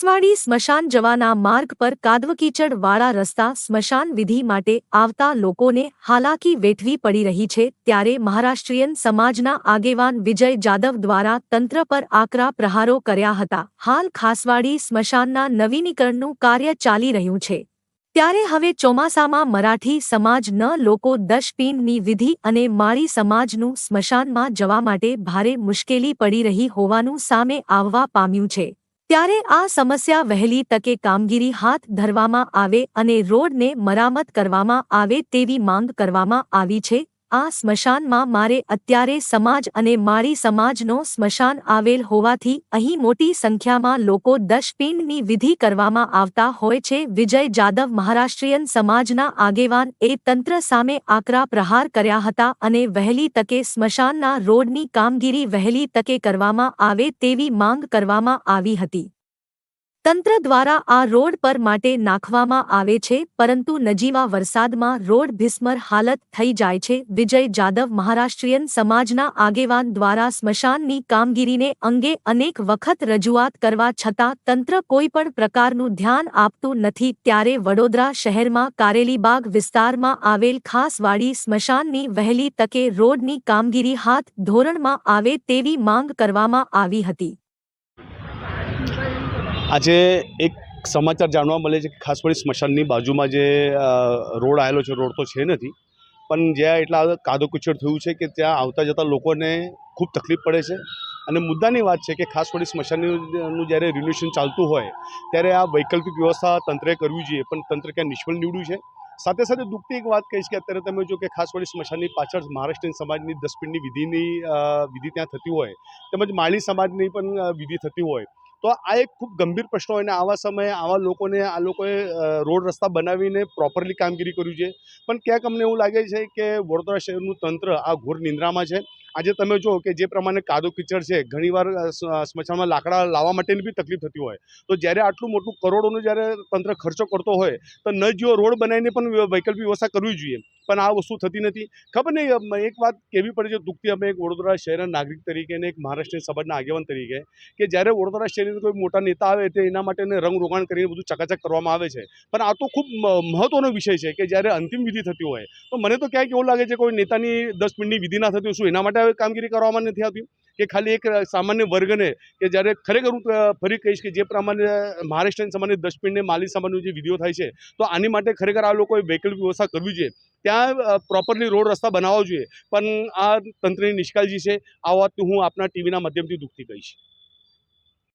ખાસવાડી સ્મશાન જવાના માર્ગ પર કાદવકીચડવાળા રસ્તા સ્મશાન વિધિ માટે આવતા લોકોને હાલાકી વેઠવી પડી રહી છે ત્યારે મહારાષ્ટ્રીયન સમાજના આગેવાન વિજય જાદવ દ્વારા તંત્ર પર આકરા પ્રહારો કર્યા હતા। હાલ ખાસવાડી સ્મશાનના નવીનીકરણનું કાર્ય ચાલી રહ્યું છે ત્યારે હવે ચોમાસામાં મરાઠી સમાજના લોકો દશપિંડની વિધિ અને માળી સમાજનું સ્મશાનમાં જવા માટે ભારે મુશ્કેલી પડી રહી હોવાનું સામે આવવા પામ્યું છે। ત્યારે આ સમસ્યા વહેલી તકે કામગીરી હાથ ધરવામાં આવે અને રોડને મરામત કરવામાં આવે તેવી માંગ કરવામાં આવી છે। આ સ્મશાનમાં મારે અત્યારે સમાજ અને માળી સમાજનો સ્મશાન આવેલ હોવાથી અહીં મોટી સંખ્યામાં લોકો દશપિંડની વિધિ કરવામાં આવતા હોય છે। વિજય જાદવ મહારાષ્ટ્રીયન સમાજના આગેવાન એ તંત્ર સામે આકરા પ્રહાર કર્યા હતા અને વહેલી તકે સ્મશાનના રોડની કામગીરી વહેલી તકે કરવામાં આવે તેવી માંગ કરવામાં આવી હતી। તંત્ર દ્વારા આ રોડ પર માટે નાખવામાં આવે છે પરંતુ નજીવા વરસાદમાં રોડ ભીસ્મર હાલત થઈ જાય છે। વિજય જાદવ મહારાષ્ટ્રીયન સમાજના આગેવાન દ્વારા સ્મશાનની કામગીરીને અંગે અનેક વખત રજૂઆત કરવા છતાં તંત્ર કોઈપણ પ્રકારનું ધ્યાન આપતું નથી ત્યારે વડોદરા શહેરમાં કારેલીબાગ વિસ્તારમાં આવેલ ખાસવાડી સ્મશાનની વહેલી તકે રોડની કામગીરી હાથ ધોરણમાં આવે તેવી માંગ કરવામાં આવી હતી। આજે એક સમાચાર જાણવા મળે છે કે ખાસવાડી સ્મશાનની બાજુમાં જે રોડ આવેલો છે, રોડ તો છે નથી પણ જ્યાં એટલા કાદવકીચડ થયું છે કે ત્યાં આવતા જતા લોકોને ખૂબ તકલીફ પડે છે અને મુદ્દાની વાત છે કે ખાસવાડી સ્મશાનનું જ્યારે રિનોવેશન ચાલતું હોય ત્યારે આ વૈકલ્પિક વ્યવસ્થા તંત્રએ કરવી જોઈએ પણ તંત્ર ક્યાં નિષ્ફળ નીવડ્યું છે। સાથે સાથે દુઃખની એક વાત કહીશ કે અત્યારે તમે જો કે ખાસવાડી સ્મશાનની પાછળ મહારાષ્ટ્રીયન સમાજની દશપિંડની વિધિ ત્યાં થતી હોય તેમજ માળી સમાજની પણ વિધિ થતી હોય તો આ એક ખૂબ ગંભીર પ્રશ્ન હોય અને આવા સમયે આવા લોકોએ રોડ રસ્તા બનાવીને પ્રોપરલી કામગીરી કરવી જોઈએ પણ ક્યાંક અમને એવું લાગે છે કે વડોદરા શહેરનું તંત્ર આ ઘોર નિંદ્રામાં છે। આજે તમે જો કે જે પ્રમાણે કાદવકીચડ છે ઘણીવાર સ્મશાનમાં લાકડા લાવવા માટેની બી તકલીફ થતી હોય તો જ્યારે આટલું મોટું કરોડોનું જ્યારે તંત્ર ખર્ચો કરતો હોય તો ન જેવો રોડ બનાવીને પણ વૈકલ્પિક વ્યવસ્થા કરવી જોઈએ પણ આ વસ્તુ થતી નથી। ખબર નહીં એક વાત કહેવી પડે છે દુઃખથી અમે એક વડોદરા શહેરના નાગરિક તરીકે અને એક મહારાષ્ટ્રીયન સમાજના આગેવાન તરીકે કે જ્યારે વડોદરા શહેરની કોઈ મોટા નેતા આવે તો એના માટે રંગરોગાણ કરીને બધું ચકાચક કરવામાં આવે છે પણ આ તો ખૂબ મહત્વનો વિષય છે કે જ્યારે અંતિમ વિધિ થતી હોય તો મને તો ક્યાંક એવું લાગે છે કોઈ નેતાની 10 મિનિટની વિધિ ના થતી હોય શું એના માટે કામગીરી કરવામાં નથી આવતી કે ખાલી એક સામાન્ય વર્ગને કે જ્યારે ખરેખર હું ફરી કહીશ કે જે પ્રમાણે મહારાષ્ટ્રીયન સમાજની દશપિંડને માલી સમાજની જે વિધિઓ થાય છે તો આની માટે ખરેખર આ લોકોએ વૈકલ્પિક વ્યવસ્થા કરવી જોઈએ ત્યાં પ્રોપરલી રોડ રસ્તા બનાવવા જોઈએ પણ આ તંત્રની નિષ્કાળજી છે। આ વાત હું આપના ટીવીના માધ્યમથી દુઃખથી કહીશ।